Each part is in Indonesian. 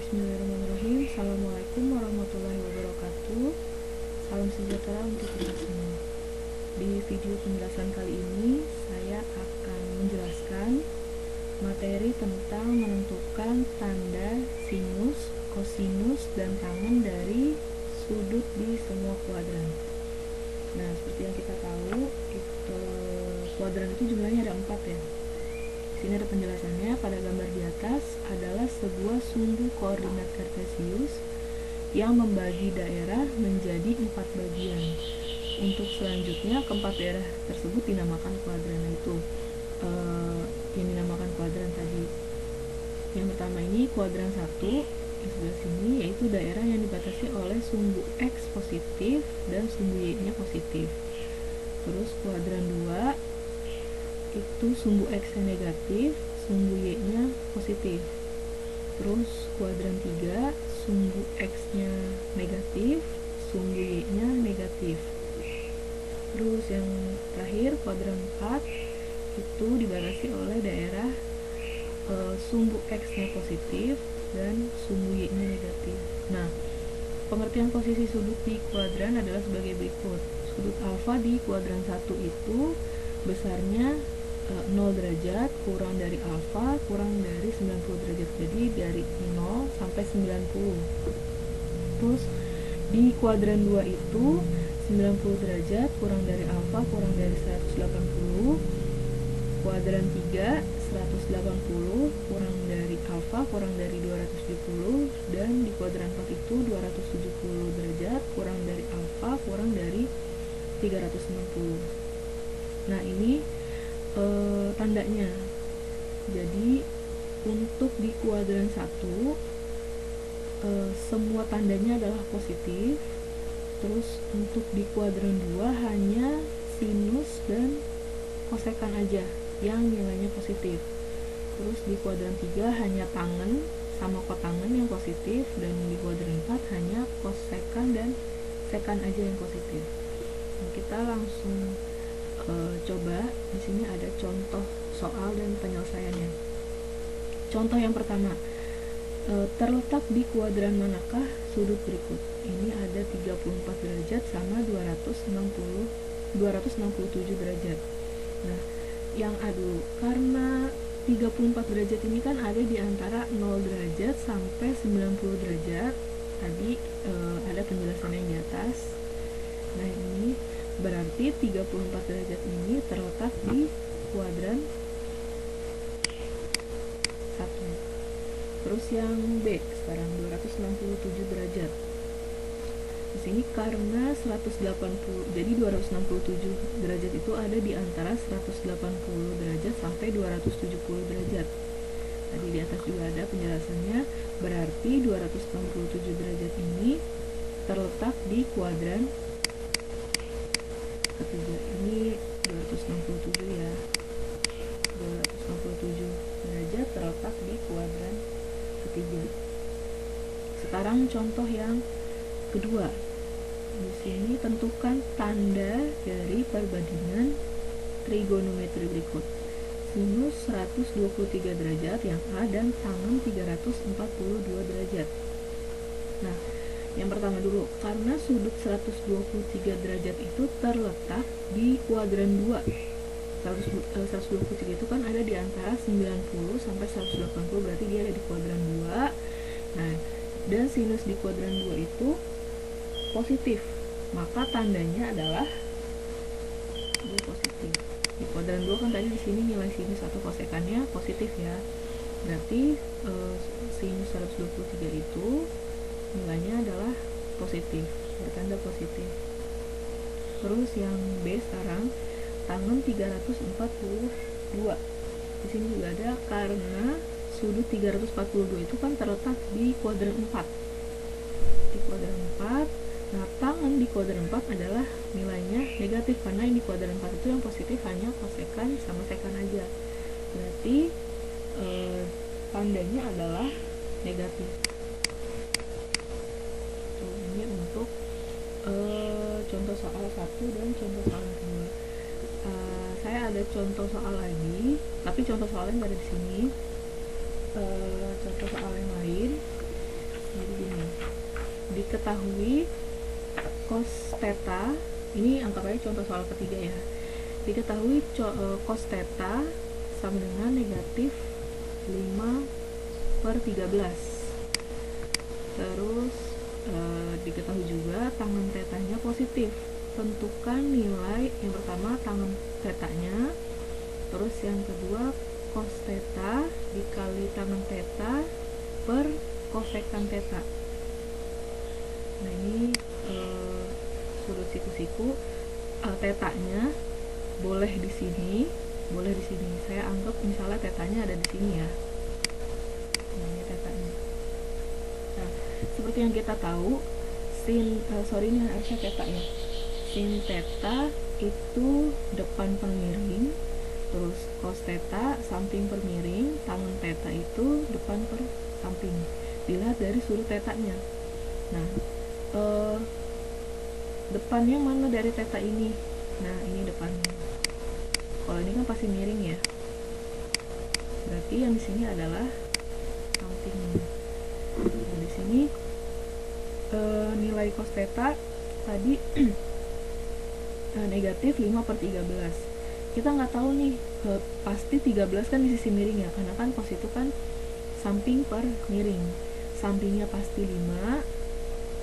Bismillahirrahmanirrahim. Assalamualaikum warahmatullahi wabarakatuh. Salam sejahtera untuk kita semua. Di video penjelasan kali ini saya akan menjelaskan materi tentang menentukan tanda sinus, kosinus, dan tangen dari sudut di semua kuadran. Nah, seperti yang kita tahu, kuadran itu jumlahnya ada 4 ya. Sini ada penjelasannya. Pada gambar di atas adalah sebuah sumbu koordinat kartesius yang membagi daerah menjadi 4 bagian. Untuk selanjutnya, keempat daerah tersebut dinamakan kuadran. Itu yang dinamakan kuadran tadi. Yang pertama ini kuadran 1 yang sebelah sini, yaitu daerah yang dibatasi oleh sumbu X positif dan sumbu Y-nya positif. Terus kuadran 2 itu sumbu X nya negatif, sumbu Y nya positif. Terus kuadran 3 sumbu X nya negatif, sumbu Y nya negatif. Terus yang terakhir kuadran 4 itu dibatasi oleh daerah sumbu X nya positif dan sumbu Y nya negatif. Nah, pengertian posisi sudut di kuadran adalah sebagai berikut. Sudut alfa di kuadran 1 itu besarnya 0 derajat kurang dari alfa kurang dari 90 derajat, jadi dari 0 sampai 90. Terus di kuadran 2 itu 90 derajat kurang dari alfa kurang dari 180. Kuadran 3 180 kurang dari alfa kurang dari 270, dan di kuadran 4 itu 270 derajat kurang dari alfa kurang dari 360. Nah, ini tandanya. Jadi untuk di kuadran 1 semua tandanya adalah positif. Terus untuk di kuadran 2 hanya sinus dan kosekan aja yang nilainya positif. Terus di kuadran 3 hanya tangen sama kotangen yang positif, dan di kuadran 4 hanya kosekan dan sekan aja yang positif. Nah, kita langsung coba. Di sini ada contoh soal dan penyelesaiannya. Contoh yang pertama, terletak di kuadran manakah sudut berikut? Ini ada 34 derajat sama 267 derajat. Nah, yang A dulu, karena 34 derajat ini kan ada di antara 0 derajat sampai 90 derajat. Tadi ada penjelasan yang di atas. Nah, ini berarti 34 derajat ini terletak di kuadran 1. Terus yang B sekarang 267 derajat. Di sini karena 180, jadi 267 derajat itu ada di antara 180 derajat sampai 270 derajat. Tadi di atas juga ada penjelasannya, berarti 267 derajat ini terletak di kuadran ketiga. Ini 267 ya, 267 derajat terletak di kuadran ketiga. Sekarang contoh yang kedua. Di sini tentukan tanda dari perbandingan trigonometri berikut. Sinus 123 derajat yang A dan tangen 342 derajat. Nah, yang pertama dulu, karena sudut 123 derajat itu terletak di kuadran 2. 123 itu kan ada di antara 90 sampai 180, berarti dia ada di kuadran 2. Nah, dan sinus di kuadran 2 itu positif, maka tandanya adalah dia positif. Di kuadran 2 kan tadi di sini nilai sinus atau kosekannya positif ya. Berarti sinus 123 itu nilainya adalah positif, bertanda positif. Terus yang B sekarang, tangen 342. Di sini juga ada karena sudut 342 itu kan terletak di kuadran 4. Di kuadran 4, nah tangen di kuadran 4 adalah nilainya negatif, karena yang di kuadran 4 itu yang positif hanya kosekan sama sekan aja. Berarti tandanya adalah negatif. Ini untuk contoh soal 1 dan contoh soal 2. Saya ada contoh soal lagi, tapi contoh soalnya nggak ada di sini. Contoh soal yang lain. diketahui cos theta, ini anggap aja contoh soal ketiga ya, diketahui cos theta sama dengan negatif 5/13. Terus diketahui juga tangen tetanya positif. Tentukan nilai yang pertama tangen tetanya, terus yang kedua cos theta dikali tangen theta per kosekan theta. Nah ini sudut siku-siku, tetanya boleh di sini, boleh di sini. Saya anggap misalnya tetanya ada di sini ya. Nah, ini tetanya. Nah, seperti yang kita tahu, sin ini harusnya theta ya. Sin theta itu depan per miring, terus cos theta samping per miring, tangen theta itu depan per samping. Dilihat dari sudut tetanya. Nah, depannya mana dari theta ini? Nah, ini depannya. Kalau ini kan pasti miring ya. Berarti yang di sini adalah sampingnya. Nah, di sini nilai cos theta tadi negatif 5/13. Kita nggak tahu nih, pasti 13 kan di sisi miring ya, karena kan cos itu kan samping per miring. Sampingnya pasti 5,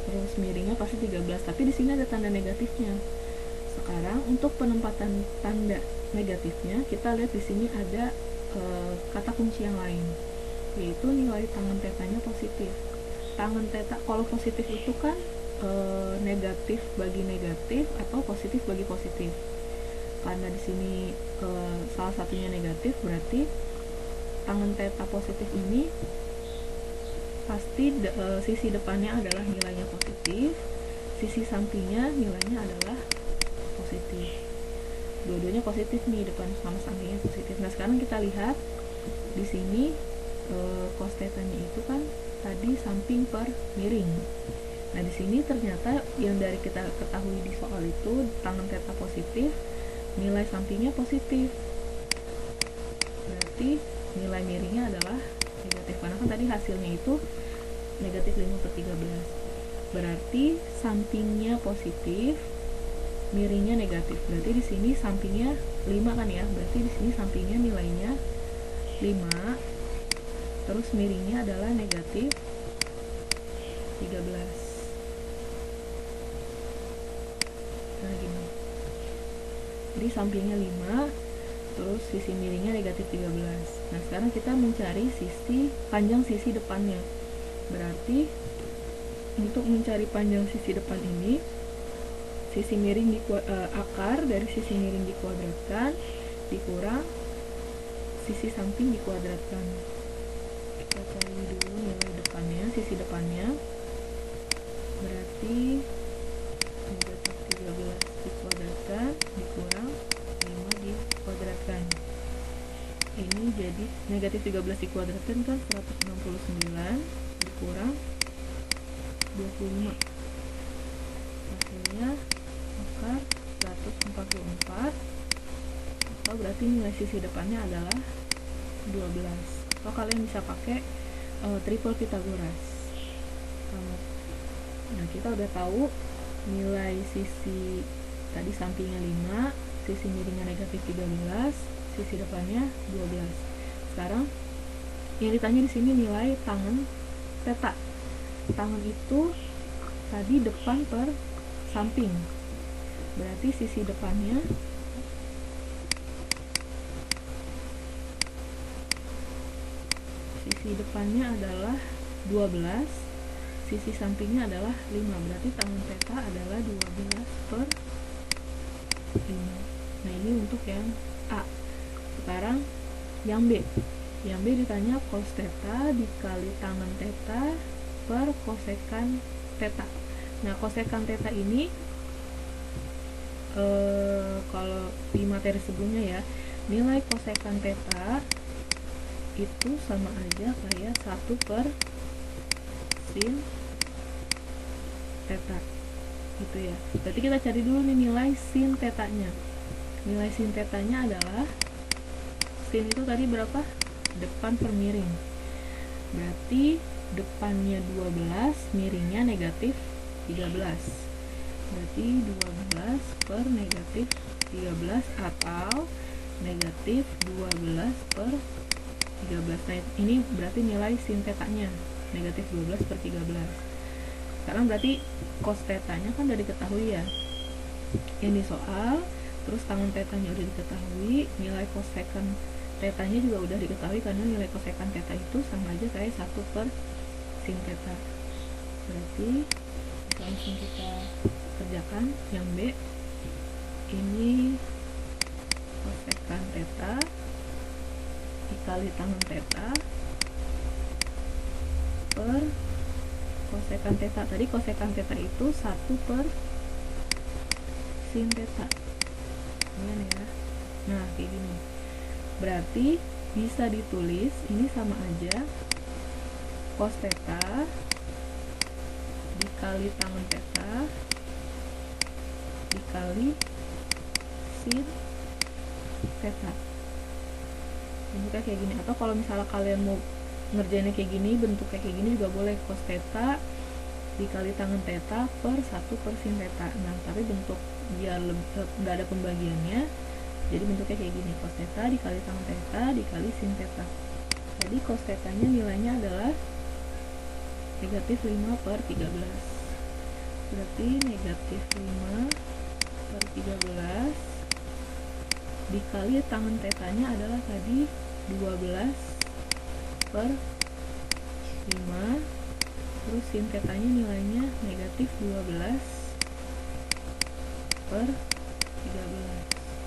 terus miringnya pasti 13, tapi di sini ada tanda negatifnya. Sekarang untuk penempatan tanda negatifnya, kita lihat di sini ada kata kunci yang lain, yaitu nilai tangen tetanya positif. Tangen teta kalau positif itu kan negatif bagi negatif atau positif bagi positif. Karena di sini salah satunya negatif, berarti tangen teta positif ini pasti sisi depannya adalah nilainya positif, sisi sampingnya nilainya adalah positif. Dua-duanya positif nih, depan sama sampingnya positif. Nah sekarang kita lihat di sini cos tetanya itu kan tadi samping per miring. Nah di sini ternyata yang dari kita ketahui di soal itu tangen theta positif, nilai sampingnya positif. Berarti nilai miringnya adalah negatif, karena kan tadi hasilnya itu negatif 5/13. Berarti sampingnya positif, miringnya negatif. Berarti di sini sampingnya 5 kan ya. Berarti di sini sampingnya nilainya 5, terus miringnya adalah negatif 13. Nah gini, jadi sampingnya 5, terus sisi miringnya negatif 13. Nah sekarang kita mencari panjang sisi depannya. Berarti untuk mencari panjang sisi depan ini, sisi miring akar dari sisi miring dikuadratkan dikurang sisi samping dikuadratkan. Kita cari dulu nilai depannya, sisi depannya. Berarti negatif 13 dikuadratkan dikurang 5 dikuadratkan. Ini jadi negatif 13 dikuadratkan kan 169 dikurang 25. Hasilnya akar 144. Oh, berarti nilai sisi depannya adalah 12. Atau kalian bisa pakai triple Pythagoras. Nah kita udah tahu nilai sisi tadi sampingnya 5, sisi miringnya negatif 13, sisi depannya 12. Sekarang yang ditanya di sini nilai tangen theta. Tangen itu tadi depan per samping. Berarti sisi depannya adalah 12, sisi sampingnya adalah 5. Berarti tangen theta adalah 12/5. Nah ini untuk yang A. Sekarang yang B. Yang B ditanya cos theta dikali tangen theta per kosekan theta. Nah kosekan theta ini kalau di materi sebelumnya ya, nilai kosekan theta itu sama aja kayak 1 per sin theta gitu ya. Berarti kita cari dulu nih nilai sin tetanya. Nilai sin tetanya adalah, sin itu tadi berapa? Depan per miring. Berarti depannya 12, miringnya negatif 13. Berarti 12 per negatif 13 atau negatif 12 per 13. Nah, ini berarti nilai sin tetanya, negatif 12 per 13. Sekarang berarti cos tetanya kan udah diketahui ya, ini soal. Terus tangen tetanya udah diketahui, nilai kosekan tetanya juga udah diketahui, karena nilai kosekan teta itu sama aja kayak 1 per sin teta. Berarti langsung kita kerjakan yang B. Ini kosekan teta dikali tangen teta per kosekan teta. Tadi kosekan teta itu 1 per sin teta. Ini ya. Nah, kayak gini. Berarti bisa ditulis ini sama aja cos teta dikali tangen teta dikali sin teta. Bentuknya kayak gini. Atau kalau misalnya kalian mau ngerjainnya kayak gini, bentuknya kayak gini juga boleh, cos teta dikali tangen teta per 1 per sin teta. Nah, tapi bentuk biar nggak ada pembagiannya, jadi bentuknya kayak gini, cos teta dikali tangen teta dikali sin teta. Jadi cos tetanya nilainya adalah negatif 5 per 13. Berarti negatif 5 per 13 dikali tangen tetanya adalah tadi 12 per 5, terus sin tetanya nilainya negatif 12 per 13.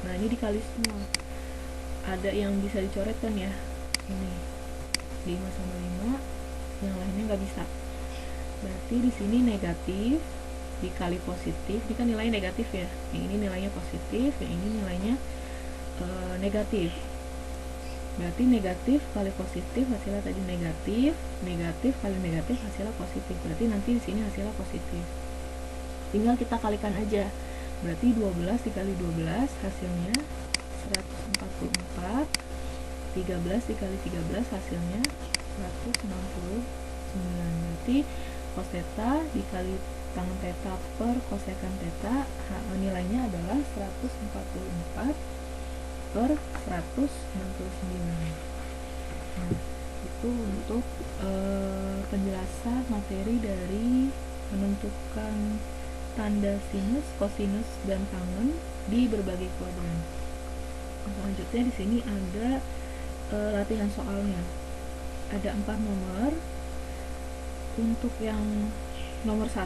Nah, ini dikali semua. Ada yang bisa dicoret kan ya, ini 5 sama 5, yang lainnya nggak bisa. Berarti di sini negatif dikali positif, ini kan nilainya negatif ya, yang ini nilainya positif, yang ini nilainya negatif. Berarti negatif kali positif hasilnya tadi negatif, negatif kali negatif hasilnya positif. Berarti nanti di sini hasilnya positif. Tinggal kita kalikan aja. Berarti 12 dikali 12 hasilnya 144. 13 dikali 13 hasilnya 169. Berarti cos theta dikali tangen theta per kosekan theta nilainya adalah 144 per 169. Nah, itu untuk penjelasan materi dari menentukan tanda sinus, kosinus, dan tangen di berbagai kuadran. Selanjutnya di sini ada latihan soalnya. Ada 4 nomor. Untuk yang nomor 1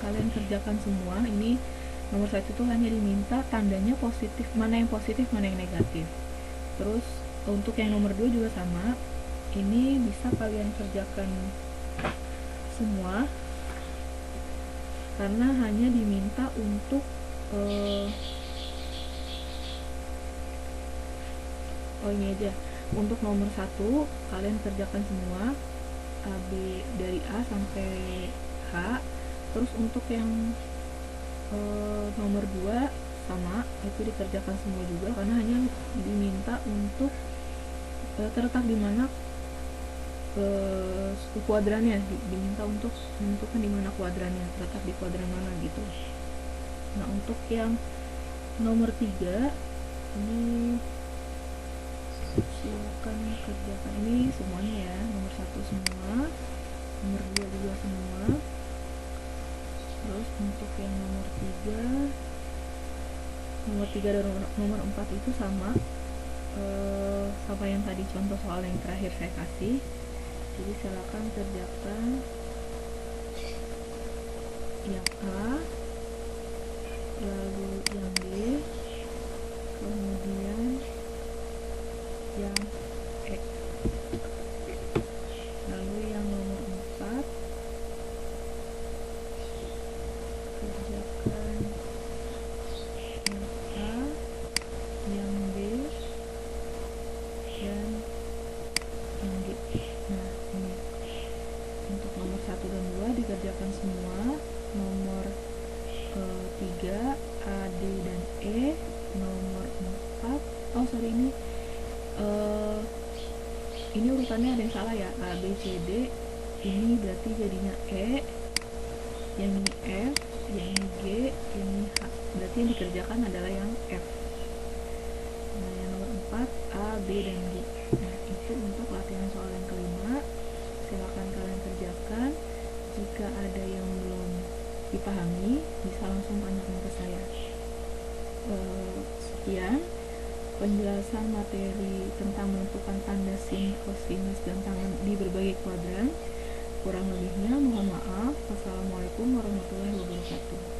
kalian kerjakan semua. Ini nomor 1 itu hanya diminta tandanya positif, mana yang positif, mana yang negatif. Terus untuk yang nomor 2 juga sama. Ini bisa kalian kerjakan semua karena hanya diminta untuk ini aja. Untuk nomor 1 kalian kerjakan semua AB dari A sampai H. Terus untuk yang nomor 2 sama, itu dikerjakan semua juga karena hanya diminta untuk terletak di mana kuadrannya, diminta untuk menentukan di mana kuadrannya, terletak di kuadran mana gitu. Nah, untuk yang nomor 3 ini silakan kerjakan ini semuanya ya, nomor 1 semua, nomor 2 juga semua. Terus untuk yang nomor 3 dan nomor 4 itu sama sama yang tadi contoh soal yang terakhir saya kasih. Jadi silakan kerjakan yang A, lalu yang B, kemudian yang E, lalu yang nomor 4 kerjakan yang A, yang B, dan yang G. Nah, ini untuk nomor 1 dan 2 dikerjakan semua. Nomor 3 A, D, dan E. Nomor 4 ini urutannya ada yang salah ya, A, B, C, D. Ini berarti jadinya E. yang ini F, yang ini G, yang ini H. Berarti yang dikerjakan adalah yang F. Nah, yang nomor 4 A, B, dan G. Nah, itu untuk latihan soal yang kelima. Silakan kalian kerjakan. Jika ada yang belum dipahami, bisa langsung tanyakan ke saya. Sekian penjelasan materi tentang menentukan tanda sin, kosinus, dan tangan di berbagai kuadran. Kurang lebihnya mohon maaf. Wassalamualaikum warahmatullahi wabarakatuh.